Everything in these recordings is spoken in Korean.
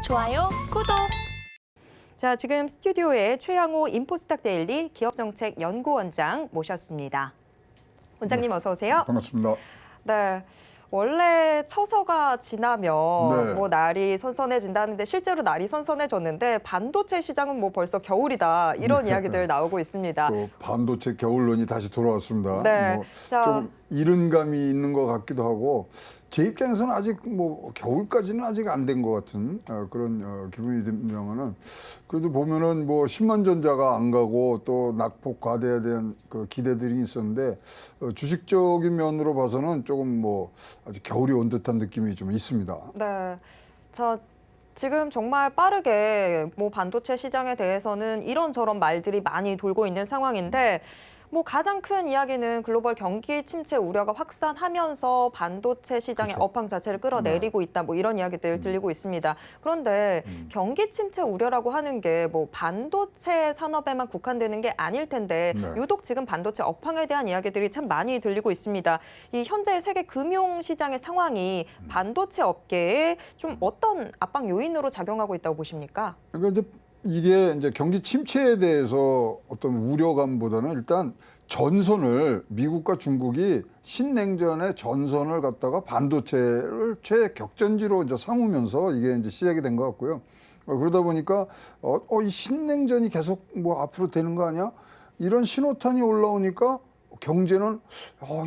좋아요, 구독. 자, 지금 스튜디오에 최양호 인포스탁 데일리 기업정책연구원장 모셨습니다. 원장님 어서 오세요. 반갑습니다. 네. 원래 처서가 지나면 네. 뭐 날이 선선해진다는데 실제로 날이 선선해졌는데 반도체 시장은 뭐 벌써 겨울이다 이런 이야기들 나오고 있습니다. 또 반도체 겨울론이 다시 돌아왔습니다. 네. 뭐 자. 좀 이른 감이 있는 것 같기도 하고 제 입장에서는 아직 뭐 겨울까지는 아직 안 된 것 같은 그런 기분이 듭니다만은 그래도 보면은 뭐 10만 전자가 안 가고 또 낙폭 과대에 대한 그 기대들이 있었는데 주식적인 면으로 봐서는 조금 뭐 아직 겨울이 온 듯한 느낌이 좀 있습니다. 네. 자, 지금 정말 빠르게 뭐 반도체 시장에 대해서는 이런저런 말들이 많이 돌고 있는 상황인데 뭐 가장 큰 이야기는 글로벌 경기 침체 우려가 확산하면서 반도체 시장의 그렇죠. 업황 자체를 끌어내리고 있다. 뭐 이런 이야기들 들리고 있습니다. 그런데 경기 침체 우려라고 하는 게 뭐 반도체 산업에만 국한되는 게 아닐 텐데 네. 유독 지금 반도체 업황에 대한 이야기들이 참 많이 들리고 있습니다. 이 현재 세계 금융 시장의 상황이 반도체 업계에 좀 어떤 압박 요인으로 작용하고 있다고 보십니까? 그러니까 이게 이제 경기 침체에 대해서 어떤 우려감보다는 일단 전선을 미국과 중국이 신냉전의 전선을 갖다가 반도체를 최격전지로 이제 삼으면서 이게 이제 시작이 된 것 같고요. 그러다 보니까 이 신냉전이 계속 뭐 앞으로 되는 거 아니야? 이런 신호탄이 올라오니까 경제는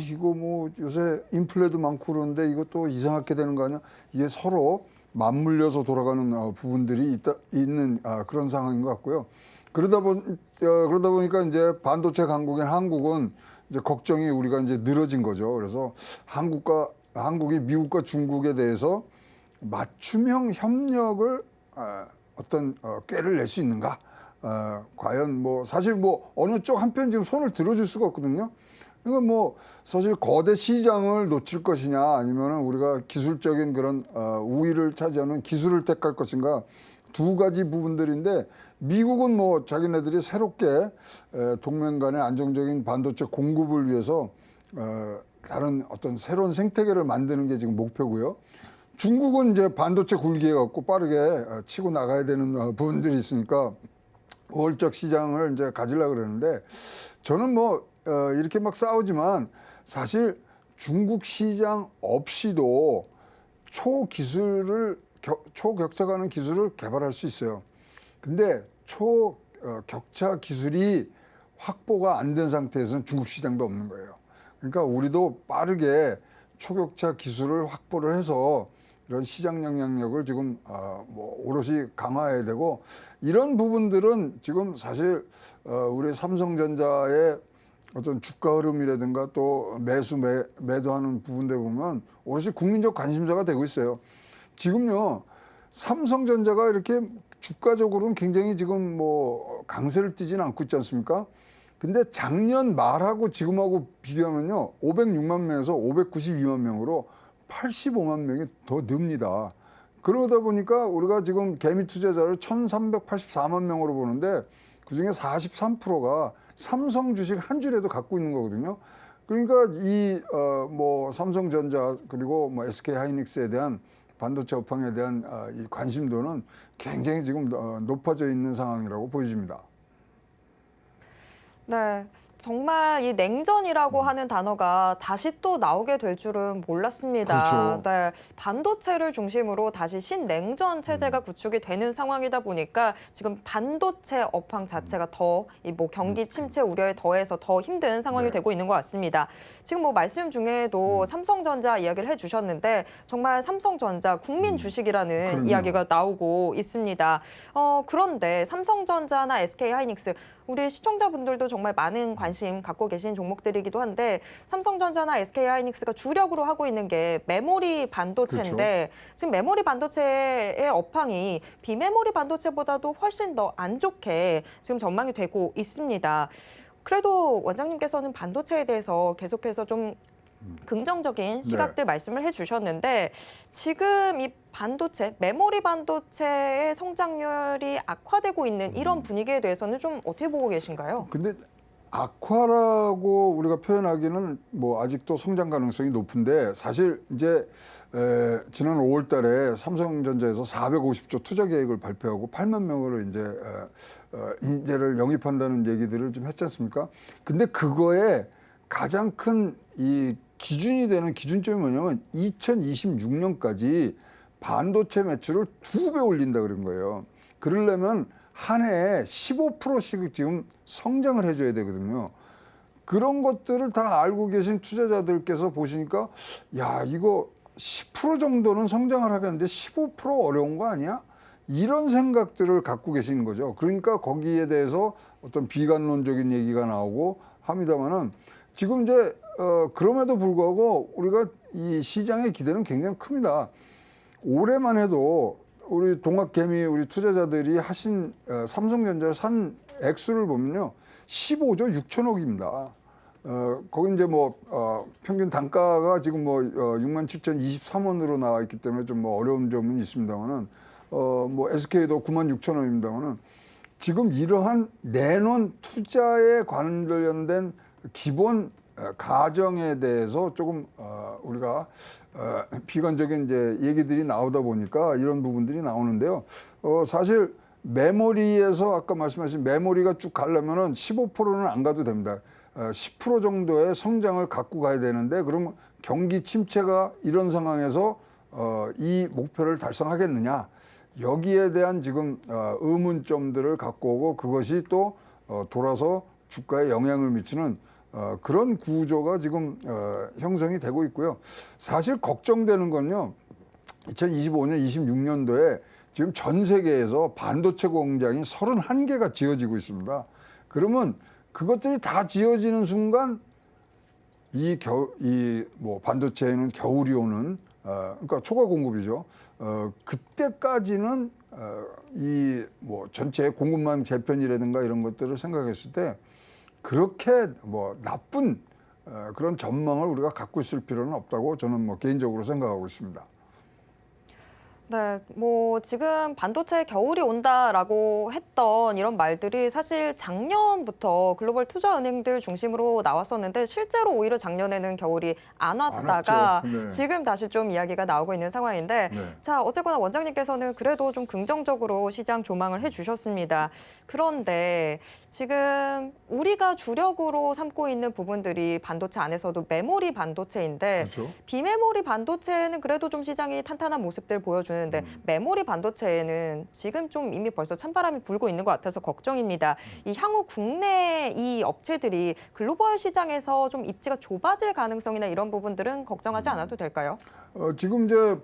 이거 뭐 요새 인플레도 많고 그러는데 이것도 이상하게 되는 거 아니야? 이게 서로 맞물려서 돌아가는 부분들이 있는 그런 상황인 것 같고요. 그러다 보니까 이제 반도체 강국인 한국은 이제 걱정이 우리가 이제 늘어진 거죠. 그래서 한국이 미국과 중국에 대해서 맞춤형 협력을 어떤 꾀를 낼 수 있는가? 과연 뭐 사실 뭐 어느 쪽 한편 지금 손을 들어줄 수가 없거든요. 이건 뭐 사실 거대 시장을 놓칠 것이냐 아니면은 우리가 기술적인 그런 우위를 차지하는 기술을 택할 것인가 두 가지 부분들인데 미국은 뭐 자기네들이 새롭게 동맹 간의 안정적인 반도체 공급을 위해서 다른 어떤 새로운 생태계를 만드는 게 지금 목표고요. 중국은 이제 반도체 굴기에 갖고 빠르게 치고 나가야 되는 부분들이 있으니까 우월적 시장을 이제 가지려고 그러는데 저는 뭐 이렇게 막 싸우지만 사실 중국 시장 없이도 초격차 가는 기술을 개발할 수 있어요. 근데 초격차 기술이 확보가 안 된 상태에서는 중국 시장도 없는 거예요. 그러니까 우리도 빠르게 초격차 기술을 확보를 해서 이런 시장 영향력을 지금 뭐 오롯이 강화해야 되고 이런 부분들은 지금 사실 우리 삼성전자의 어떤 주가 흐름이라든가 또 매도하는 부분들 보면 오롯이 국민적 관심사가 되고 있어요. 지금요 삼성전자가 이렇게 주가적으로는 굉장히 지금 뭐 강세를 띠지는 않고 있지 않습니까? 근데 작년 말하고 지금하고 비교하면요 506만 명에서 592만 명으로 85만 명이 더 늡니다. 그러다 보니까 우리가 지금 개미 투자자를 1,384만 명으로 보는데 그중에 43%가 삼성 주식 한 줄에도 갖고 있는 거거든요. 그러니까 뭐 삼성전자 그리고 뭐 SK 하이닉스에 대한 반도체 업황에 대한 이 관심도는 굉장히 지금 높아져 있는 상황이라고 보여집니다. 네. 정말 이 냉전이라고 하는 단어가 다시 또 나오게 될 줄은 몰랐습니다. 그렇죠. 네. 반도체를 중심으로 다시 신냉전 체제가 구축이 되는 상황이다 보니까 지금 반도체 업황 자체가 더 이 뭐 경기 침체 우려에 더해서 더 힘든 상황이 네. 되고 있는 것 같습니다. 지금 뭐 말씀 중에도 삼성전자 이야기를 해주셨는데 정말 삼성전자 국민 주식이라는 그럼요. 이야기가 나오고 있습니다. 그런데 삼성전자나 SK 하이닉스 우리 시청자분들도 정말 많은 관심 갖고 계신 종목들이기도 한데 삼성전자나 SK 하이닉스가 주력으로 하고 있는 게 메모리 반도체인데 그렇죠. 지금 메모리 반도체의 업황이 비메모리 반도체보다도 훨씬 더 안 좋게 지금 전망이 되고 있습니다. 그래도 원장님께서는 반도체에 대해서 계속해서 좀 긍정적인 시각들 말씀을 해주셨는데 지금 이 반도체, 메모리 반도체의 성장률이 악화되고 있는 이런 분위기에 대해서는 좀 어떻게 보고 계신가요? 근데 악화라고 우리가 표현하기는 뭐 아직도 성장 가능성이 높은데 사실 이제 지난 5월 달에 삼성전자에서 450조 투자 계획을 발표하고 8만 명을 이제 인재를 영입한다는 얘기들을 좀 했지 않습니까? 근데 그거에 가장 큰 이 기준이 되는 기준점이 뭐냐면 2026년까지 반도체 매출을 2배 올린다 그런 거예요. 그러려면 한 해에 15%씩 지금 성장을 해줘야 되거든요. 그런 것들을 다 알고 계신 투자자들께서 보시니까 야, 이거 10% 정도는 성장을 하겠는데 15% 어려운 거 아니야? 이런 생각들을 갖고 계시는 거죠. 그러니까 거기에 대해서 어떤 비관론적인 얘기가 나오고 합니다만은 지금 이제 그럼에도 불구하고 우리가 이 시장의 기대는 굉장히 큽니다. 올해만 해도 우리 동학개미 우리 투자자들이 하신 삼성전자 산 액수를 보면요 15조 6천억입니다. 거기 이제 뭐 평균 단가가 지금 뭐 67,023원으로 나와 있기 때문에 좀 뭐 어려운 점은 있습니다만은 뭐 SK도 96,000원입니다만은 지금 이러한 내놓은 투자에 관련된 기본 가정에 대해서 조금 우리가 비관적인 이제 얘기들이 나오다 보니까 이런 부분들이 나오는데요. 사실 메모리에서 아까 말씀하신 메모리가 쭉 가려면은 15%는 안 가도 됩니다. 10% 정도의 성장을 갖고 가야 되는데 그러면 경기 침체가 이런 상황에서 이 목표를 달성하겠느냐? 여기에 대한 지금 의문점들을 갖고 오고 그것이 또 돌아서 주가에 영향을 미치는 그런 구조가 지금 형성이 되고 있고요. 사실 걱정되는 건요. 2025년, 26년도에 지금 전 세계에서 반도체 공장이 31개가 지어지고 있습니다. 그러면 그것들이 다 지어지는 순간 이 뭐 반도체에는 겨울이 오는 그러니까 초과 공급이죠. 그때까지는 이 뭐 전체 공급망 재편이라든가 이런 것들을 생각했을 때 그렇게 뭐 나쁜 그런 전망을 우리가 갖고 있을 필요는 없다고 저는 뭐 개인적으로 생각하고 있습니다. 네, 뭐 지금 반도체 겨울이 온다라고 했던 이런 말들이 사실 작년부터 글로벌 투자은행들 중심으로 나왔었는데 실제로 오히려 작년에는 겨울이 안 왔다가 왔죠. 네. 지금 다시 좀 이야기가 나오고 있는 상황인데 네. 자, 어쨌거나 원장님께서는 그래도 좀 긍정적으로 시장 조망을 해주셨습니다. 그런데 지금 우리가 주력으로 삼고 있는 부분들이 반도체 안에서도 메모리 반도체인데 그렇죠. 비메모리 반도체는 그래도 좀 시장이 탄탄한 모습들 보여주는데 메모리 반도체는 지금 좀 이미 벌써 찬바람이 불고 있는 것 같아서 걱정입니다. 이 향후 국내 이 업체들이 글로벌 시장에서 좀 입지가 좁아질 가능성이나 이런 부분들은 걱정하지 않아도 될까요? 지금 이제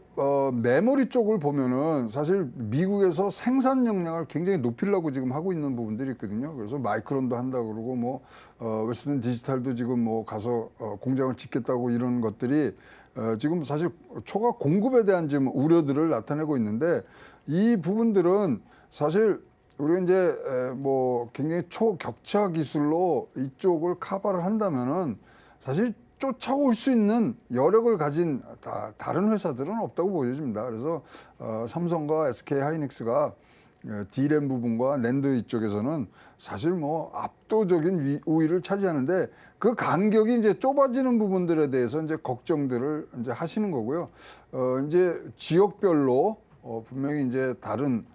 메모리 쪽을 보면은 사실 미국에서 생산 역량을 굉장히 높이려고 지금 하고 있는 부분들이 있거든요. 그래서 마이크론도 한다 그러고 뭐 웨스턴 디지털도 지금 뭐 가서 공장을 짓겠다고 이런 것들이 지금 사실 초과 공급에 대한 지금 우려들을 나타내고 있는데 이 부분들은 사실 우리가 이제 뭐 굉장히 초격차 기술로 이쪽을 커버를 한다면은 사실 쫓아올 수 있는 여력을 가진 다른 회사들은 없다고 보여집니다. 그래서 삼성과 SK 하이닉스가 D램 부분과 낸드 이쪽에서는 사실 뭐 압도적인 우위를 차지하는데 그 간격이 이제 좁아지는 부분들에 대해서 이제 걱정들을 이제 하시는 거고요. 이제 지역별로 분명히 이제 다른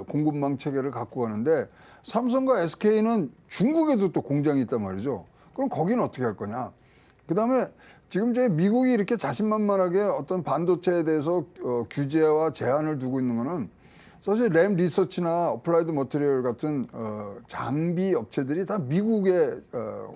공급망 체계를 갖고 가는데 삼성과 SK는 중국에도 또 공장이 있단 말이죠. 그럼 거기는 어떻게 할 거냐? 그다음에 지금 이제 미국이 이렇게 자신만만하게 어떤 반도체에 대해서 규제와 제한을 두고 있는 거는 사실 램 리서치나 어플라이드 머티리얼 같은 장비 업체들이 다 미국에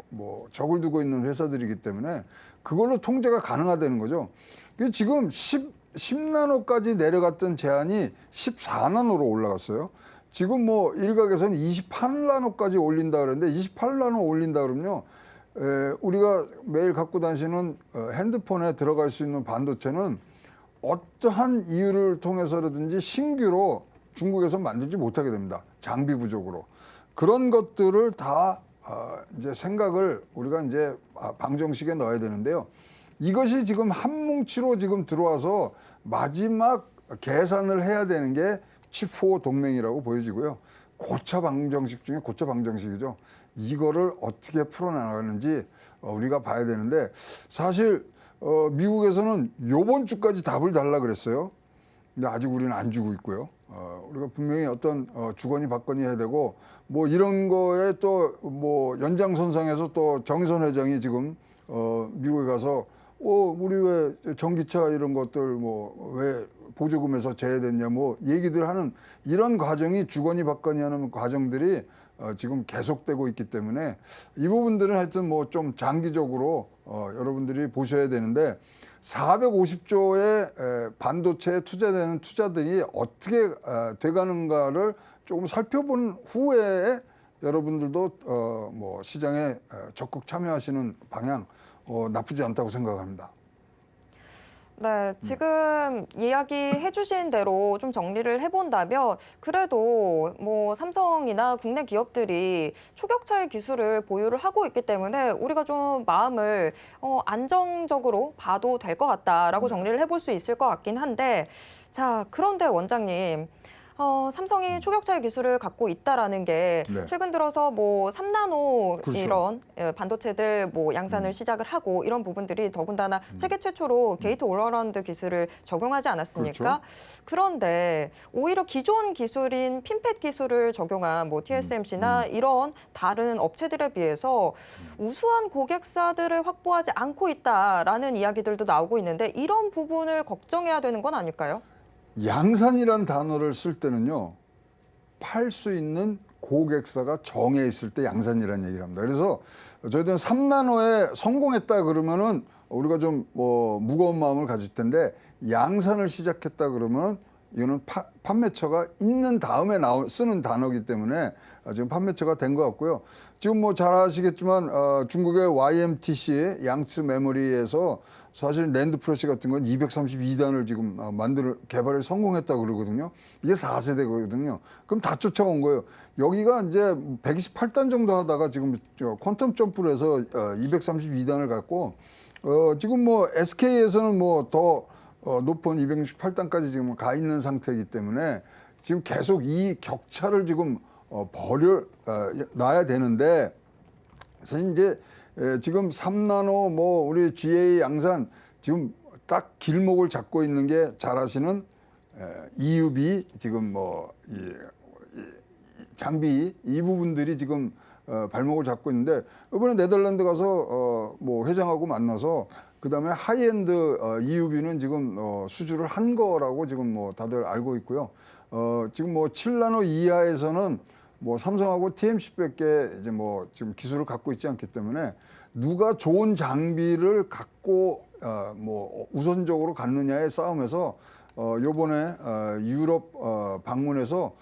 뭐 적을 두고 있는 회사들이기 때문에 그걸로 통제가 가능하다는 거죠. 그래서 지금 10나노까지 내려갔던 제한이 14나노로 올라갔어요. 지금 뭐 일각에서는 28나노까지 올린다 그러는데 28나노 올린다 그러면요. 우리가 매일 갖고 다니시는 핸드폰에 들어갈 수 있는 반도체는 어떠한 이유를 통해서라든지 신규로 중국에서 만들지 못하게 됩니다. 장비 부족으로. 그런 것들을 다 이제 생각을 우리가 이제 방정식에 넣어야 되는데요. 이것이 지금 한 뭉치로 지금 들어와서 마지막 계산을 해야 되는 게 칩4 동맹이라고 보여지고요. 고차 방정식 중에 고차 방정식이죠. 이거를 어떻게 풀어나가는지 우리가 봐야 되는데 사실 미국에서는 요번 주까지 답을 달라 그랬어요. 근데 아직 우리는 안 주고 있고요. 우리가 분명히 어떤 주거니 받거니 해야 되고 뭐 이런 거에 또 뭐 연장선상에서 또 정의선 회장이 지금 미국에 가서 우리 왜 전기차 이런 것들 뭐 왜 보조금에서 제외됐냐 뭐 얘기들 하는 이런 과정이 주거니 받거니 하는 과정들이 지금 계속되고 있기 때문에 이 부분들은 하여튼 뭐 좀 장기적으로 여러분들이 보셔야 되는데 450조의 반도체에 투자되는 투자들이 어떻게 돼가는가를 조금 살펴본 후에 여러분들도 뭐 시장에 적극 참여하시는 방향 나쁘지 않다고 생각합니다. 네, 지금 이야기해 주신 대로 좀 정리를 해본다면 그래도 뭐 삼성이나 국내 기업들이 초격차의 기술을 보유를 하고 있기 때문에 우리가 좀 마음을 안정적으로 봐도 될 것 같다라고 정리를 해볼 수 있을 것 같긴 한데 자, 그런데 원장님. 삼성이 초격차의 기술을 갖고 있다라는 게 네. 최근 들어서 뭐 3나노 그렇죠. 이런 반도체들 뭐 양산을 시작을 하고 이런 부분들이 더군다나 세계 최초로 게이트 올어라운드 기술을 적용하지 않았습니까? 그렇죠. 그런데 오히려 기존 기술인 핀팻 기술을 적용한 뭐 TSMC나 이런 다른 업체들에 비해서 우수한 고객사들을 확보하지 않고 있다라는 이야기들도 나오고 있는데 이런 부분을 걱정해야 되는 건 아닐까요? 양산이란 단어를 쓸 때는요, 팔 수 있는 고객사가 정해 있을 때 양산이라는 얘기를 합니다. 그래서 저희들은 3나노에 성공했다 그러면은 우리가 좀 뭐 무거운 마음을 가질 텐데 양산을 시작했다 그러면 이거는 판매처가 있는 다음에 쓰는 단어이기 때문에 지금 판매처가 된 것 같고요. 지금 뭐 잘 아시겠지만 중국의 YMTC 양츠 메모리에서 사실 낸드 프레시 같은 건 232단을 지금 개발을 성공했다고 그러거든요. 이게 4세대거든요. 그럼 다 쫓아온 거예요. 여기가 이제 128단 정도 하다가 지금 퀀텀 점프를 해서 232단을 갖고 지금 뭐 SK에서는 뭐 더 높은 268단까지 지금 가 있는 상태이기 때문에 지금 계속 이 격차를 지금 놔야 되는데 사실 이제 지금 3나노 뭐 우리 GA 양산 지금 딱 길목을 잡고 있는 게 잘 아시는 EUV 지금 뭐 장비 이 부분들이 지금 발목을 잡고 있는데 이번에 네덜란드 가서 뭐 회장하고 만나서 그다음에 하이엔드 EUV는 지금 수주를 한 거라고 지금 뭐 다들 알고 있고요. 지금 뭐 7나노 이하에서는 뭐 삼성하고 TMC밖에 이제 뭐 지금 기술을 갖고 있지 않기 때문에 누가 좋은 장비를 갖고 뭐 우선적으로 갖느냐의 싸움에서 요번에 유럽 방문해서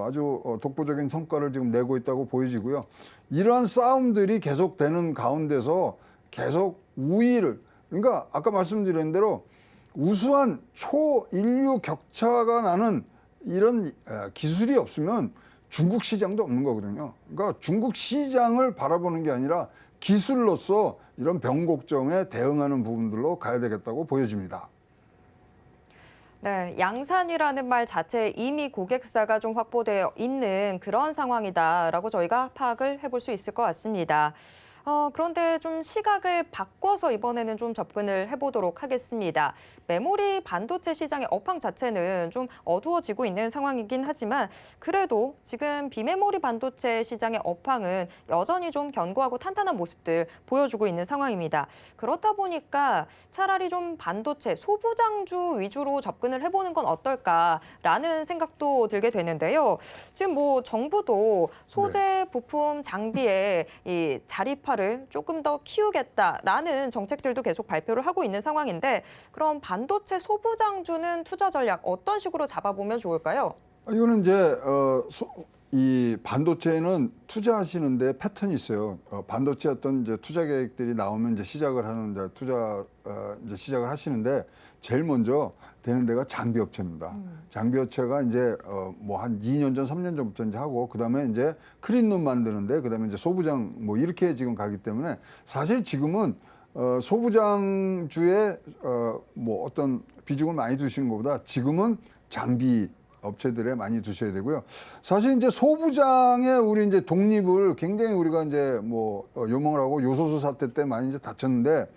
아주 독보적인 성과를 지금 내고 있다고 보여지고요. 이러한 싸움들이 계속되는 가운데서 계속 우위를 그러니까 아까 말씀드린 대로 우수한 초인류 격차가 나는 이런 기술이 없으면 중국 시장도 없는 거거든요. 그러니까 중국 시장을 바라보는 게 아니라 기술로서 이런 변곡점에 대응하는 부분들로 가야 되겠다고 보여집니다. 네, 양산이라는 말 자체에 이미 고객사가 좀 확보되어 있는 그런 상황이다라고 저희가 파악을 해볼 수 있을 것 같습니다. 그런데 좀 시각을 바꿔서 이번에는 좀 접근을 해보도록 하겠습니다. 메모리 반도체 시장의 업황 자체는 좀 어두워지고 있는 상황이긴 하지만 그래도 지금 비메모리 반도체 시장의 업황은 여전히 좀 견고하고 탄탄한 모습들 보여주고 있는 상황입니다. 그렇다 보니까 차라리 좀 반도체 소부장주 위주로 접근을 해보는 건 어떨까라는 생각도 들게 되는데요. 지금 뭐 정부도 소재, 부품, 장비에 이 자립화 를 조금 더 키우겠다라는 정책들도 계속 발표를 하고 있는 상황인데 그럼 반도체 소부장주는 투자 전략 어떤 식으로 잡아보면 좋을까요? 이거는 이제 이 반도체에는 투자하시는데 패턴이 있어요. 반도체 어떤 이제 투자 계획들이 나오면 이제 시작을 하는 이제 시작을 하시는데 제일 먼저 되는 데가 장비 업체입니다. 장비 업체가 이제 뭐 한 2년 전, 3년 전부터 이제 하고 그다음에 이제 크린룸 만드는데 그다음에 이제 소부장 뭐 이렇게 지금 가기 때문에 사실 지금은 소부장주에 뭐 어떤 비중을 많이 두시는 것보다 지금은 장비 업체들에 많이 두셔야 되고요. 사실 이제 소부장의 우리 이제 독립을 굉장히 우리가 이제 뭐 요망을 하고 요소수 사태 때 많이 이제 다쳤는데,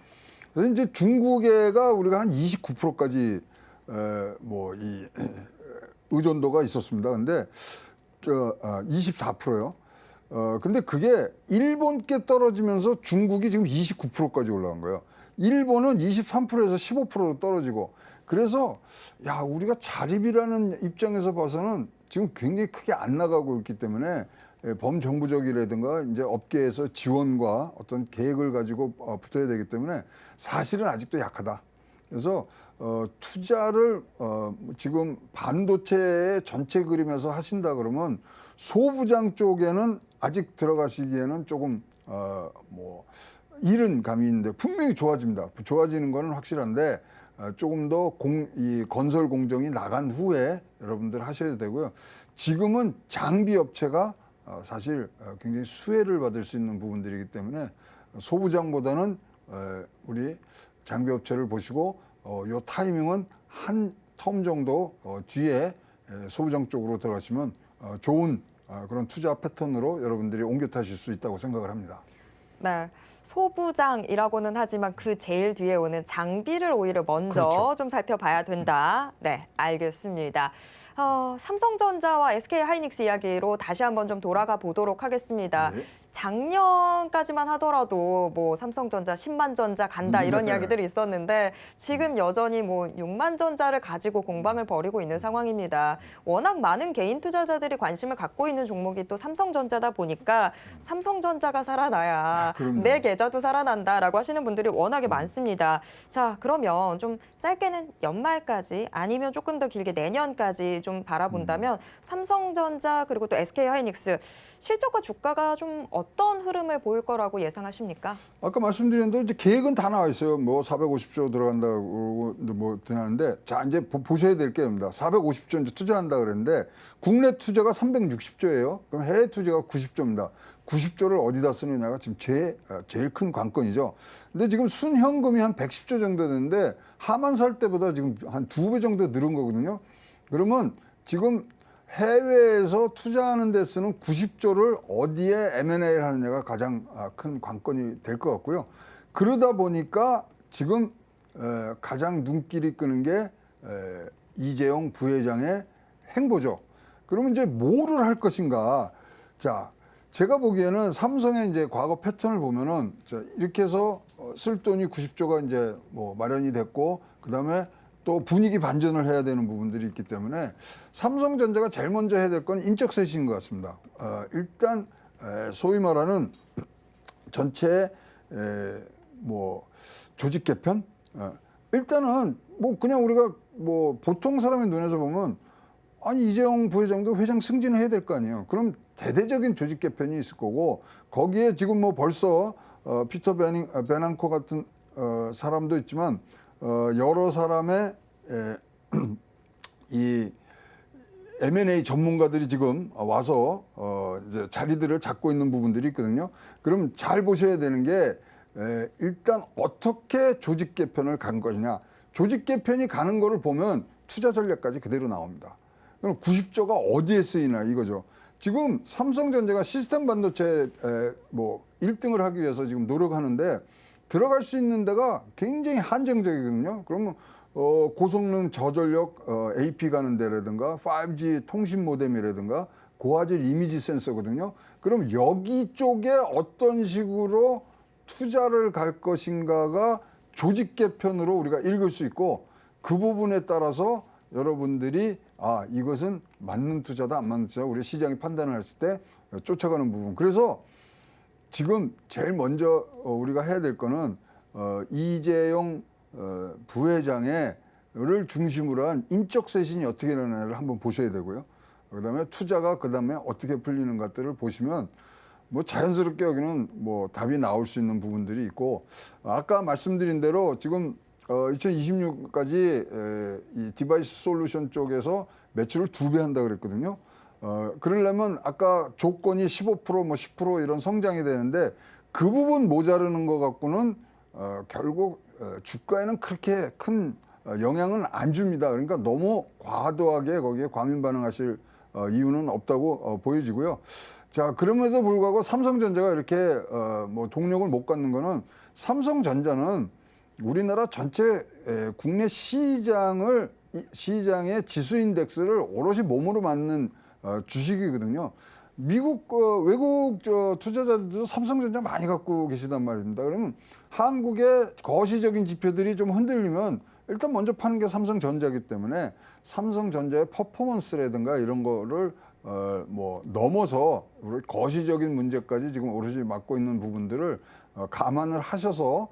그래서 이제 중국에가 우리가 한 29%까지 뭐 이 의존도가 있었습니다. 근데 24%요. 근데 그게 일본께 떨어지면서 중국이 지금 29%까지 올라간 거예요. 일본은 23%에서 15%로 떨어지고, 그래서 야, 우리가 자립이라는 입장에서 봐서는 지금 굉장히 크게 안 나가고 있기 때문에 범정부적이라든가 이제 업계에서 지원과 어떤 계획을 가지고 붙어야 되기 때문에 사실은 아직도 약하다. 그래서 투자를 지금 반도체의 전체 그림에서 하신다 그러면 소부장 쪽에는 아직 들어가시기에는 조금 뭐 이른 감이 있는데 분명히 좋아집니다. 좋아지는 거는 확실한데 조금 더 이 건설 공정이 나간 후에 여러분들 하셔야 되고요. 지금은 장비 업체가 사실 굉장히 수혜를 받을 수 있는 부분들이기 때문에 소부장보다는 우리 장비 업체를 보시고 요 타이밍은 한 텀 정도 뒤에 소부장 쪽으로 들어가시면 좋은 그런 투자 패턴으로 여러분들이 옮겨 타실 수 있다고 생각을 합니다. 네. 소부장이라고는 하지만 그 제일 뒤에 오는 장비를 오히려 먼저 그렇죠. 좀 살펴봐야 된다. 네, 알겠습니다. 삼성전자와 SK하이닉스 이야기로 다시 한번 좀 돌아가 보도록 하겠습니다. 네. 작년까지만 하더라도 뭐 삼성전자 10만 전자 간다 이런 네. 이야기들이 있었는데 지금 여전히 뭐 6만 전자를 가지고 공방을 벌이고 있는 상황입니다. 워낙 많은 개인 투자자들이 관심을 갖고 있는 종목이 또 삼성전자다 보니까 삼성전자가 살아나야 그럼요. 내 계좌도 살아난다라고 하시는 분들이 워낙에 많습니다. 자, 그러면 좀 짧게는 연말까지 아니면 조금 더 길게 내년까지 좀 바라본다면 삼성전자 그리고 또 SK하이닉스 실적과 주가가 좀 어떤 흐름을 보일 거라고 예상하십니까? 아까 말씀드린 대로 이제 계획은 다 나와 있어요. 뭐 450조 들어간다고 뭐 하는데, 자 이제 보셔야 될 게 있습니다. 450조 이제 투자한다 그랬는데 국내 투자가 360조예요. 그럼 해외 투자가 90조입니다. 90조를 어디다 쓰느냐가 지금 제일 큰 관건이죠. 근데 지금 순현금이 한 110조 정도 되는데 하만 살 때보다 지금 한 2배 정도 늘은 거거든요. 그러면 지금 해외에서 투자하는 데 쓰는 90조를 어디에 M&A를 하느냐가 가장 큰 관건이 될 것 같고요. 그러다 보니까 지금 가장 눈길이 끄는 게 이재용 부회장의 행보죠. 그러면 이제 뭐를 할 것인가? 자, 제가 보기에는 삼성의 이제 과거 패턴을 보면은 이렇게 해서 쓸 돈이 90조가 이제 뭐 마련이 됐고, 그다음에 또 분위기 반전을 해야 되는 부분들이 있기 때문에 삼성전자가 제일 먼저 해야 될 건 인적 쇄신인 것 같습니다. 일단 소위 말하는 전체 뭐 조직 개편. 일단은 뭐 그냥 우리가 뭐 보통 사람의 눈에서 보면 아니 이재용 부회장도 회장 승진을 해야 될 거 아니에요. 그럼 대대적인 조직 개편이 있을 거고, 거기에 지금 뭐 벌써 피터 베낭코 같은 사람도 있지만 여러 사람의 이 M&A 전문가들이 지금 와서 이제 자리들을 잡고 있는 부분들이 있거든요. 그럼 잘 보셔야 되는 게 일단 어떻게 조직 개편을 간 것이냐. 조직 개편이 가는 거를 보면 투자 전략까지 그대로 나옵니다. 그럼 90조가 어디에 쓰이나 이거죠. 지금 삼성전자가 시스템 반도체 뭐 1등을 하기 위해서 지금 노력하는데 들어갈 수 있는 데가 굉장히 한정적이거든요. 그러면 고성능 저전력 AP 가는 데라든가 5G 통신 모뎀이라든가 고화질 이미지 센서거든요. 그럼 여기 쪽에 어떤 식으로 투자를 갈 것인가가 조직 개편으로 우리가 읽을 수 있고, 그 부분에 따라서 여러분들이 이것은 맞는 투자다 안 맞는 투자다 우리 시장이 판단을 했을 때 쫓아가는 부분. 그래서 지금 제일 먼저 우리가 해야 될 거는 이재용 부회장을 중심으로 한 인적 쇄신이 어떻게 일어나는지를 한번 보셔야 되고요. 그다음에 투자가 그다음에 어떻게 풀리는 것들을 보시면 뭐 자연스럽게 여기는 뭐 답이 나올 수 있는 부분들이 있고, 아까 말씀드린 대로 지금 2026까지 이 디바이스 솔루션 쪽에서 매출을 2배 한다 그랬거든요. 그러려면 아까 조건이 15% 뭐 10% 이런 성장이 되는데 그 부분 모자르는 것 갖고는 결국 주가에는 그렇게 큰 영향은 안 줍니다. 그러니까 너무 과도하게 거기에 과민 반응하실 이유는 없다고 보여지고요. 자, 그럼에도 불구하고 삼성전자가 이렇게 뭐 동력을 못 갖는 거는 삼성전자는 우리나라 전체 국내 시장의 지수 인덱스를 오롯이 몸으로 맞는 주식이거든요. 미국 외국 투자자들도 삼성전자 많이 갖고 계시단 말입니다. 그러면 한국의 거시적인 지표들이 좀 흔들리면 일단 먼저 파는 게 삼성전자이기 때문에 삼성전자의 퍼포먼스라든가 이런 거를 뭐 넘어서 우리 거시적인 문제까지 지금 오롯이 맡고 있는 부분들을 감안을 하셔서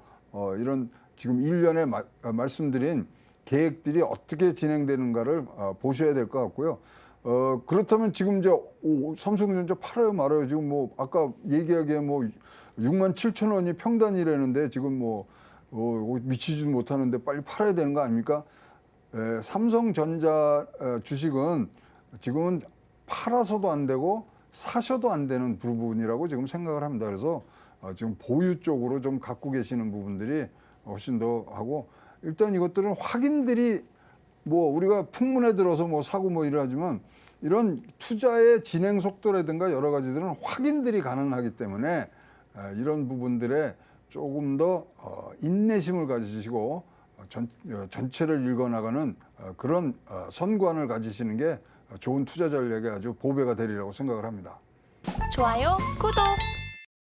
이런 지금 일련에 말씀드린 계획들이 어떻게 진행되는가를 보셔야 될 것 같고요. 그렇다면 지금 이제 삼성전자 팔아요 말아요. 지금 뭐 아까 얘기하기에 뭐 6만 7천 원이 평단이라는데 지금 뭐 미치지도 못하는데 빨리 팔아야 되는 거 아닙니까? 삼성전자 주식은 지금은 팔아서도 안 되고 사셔도 안 되는 부분이라고 지금 생각을 합니다. 그래서 지금 보유 쪽으로 좀 갖고 계시는 부분들이 훨씬 더 하고 일단 이것들은 확인들이 뭐 우리가 풍문에 들어서 뭐 사고 뭐 이러지만 이런 투자의 진행 속도라든가 여러 가지들은 확인들이 가능하기 때문에 이런 부분들에 조금 더 인내심을 가지시고 전체를 읽어나가는 그런 선관을 가지시는 게 좋은 투자 전략에 아주 보배가 되리라고 생각을 합니다. 좋아요, 구독!